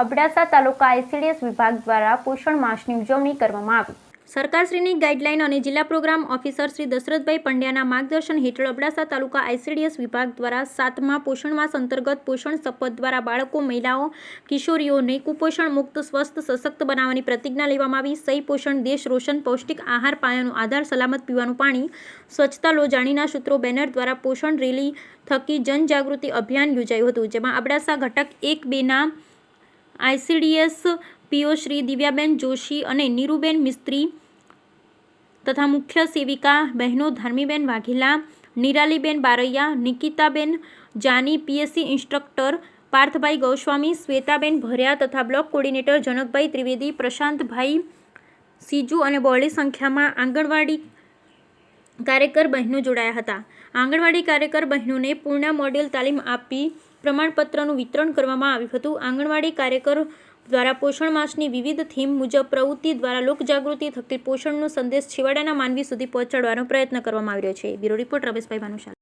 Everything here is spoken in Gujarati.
અબડાસા તાલુકા ICDS વિભાગ દ્વારા પોષણ માસની ઉજવણી કરવામાં આવી। સરકારશ્રીની ગાઈડલાઈન અને જિલ્લા પ્રોગ્રામ ઓફિસર શ્રી દશરથભાઈ પંડ્યાના માર્ગદર્શન હેઠળ અબડાસા તાલુકા ICDS વિભાગ દ્વારા 7મા પોષણ માસ અંતર્ગત પોષણ શપથ દ્વારા બાળકો, મહિલાઓ, કિશોરીઓને કુપોષણ મુક્ત, સ્વસ્થ, સશક્ત બનાવવાની પ્રતિજ્ઞા લેવામાં આવી। સહી પોષણ દેશ રોશન, પૌષ્ટિક આહાર પાયાનો આધાર, સલામત પીવાનું પાણી, સ્વચ્છતા લો જાણીના સૂત્રો બેનર દ્વારા પોષણ રેલી થકી જનજાગૃતિ અભિયાન યોજાયું હતું, જેમાં અબડાસા ઘટક 1-2ના ICDS PO શ્રી દિવ્યાબેન જોશી અને નીરુબેન મિસ્ત્રી તથા મુખ્ય સેવિકા બહેનો ધાર્મીબેન વાઘેલા, નિરાલીબેન બારૈયા, નિકિતાબેન જાની, PSC ઇન્સ્ટ્રક્ટર પાર્થભાઈ ગોસ્વામી, શ્વેતાબેન ભર્યા તથા બ્લોક કોર્ડિનેટર જનકભાઈ ત્રિવેદી, પ્રશાંતભાઈ સીજુ અને બહોળી સંખ્યામાં આંગણવાડી કાર્યકર બહેનો જોડાયા હતા। આંગણવાડી કાર્યકર બહેનોને પૂર્ણ મોડેલ તાલીમ આપી પ્રમાણપત્રનું વિતરણ કરવામાં આવ્યું હતું। આંગણવાડી કાર્યકર દ્વારા પોષણ માસની વિવિધ થીમ મુજબ પ્રવૃત્તિ દ્વારા લોકજાગૃતિ થકી પોષણનો સંદેશ છેવાડાના માનવી સુધી પહોંચાડવાનો પ્રયત્ન કરવામાં આવી રહ્યો છે। Bureau report Rameshbhai Bhanushali.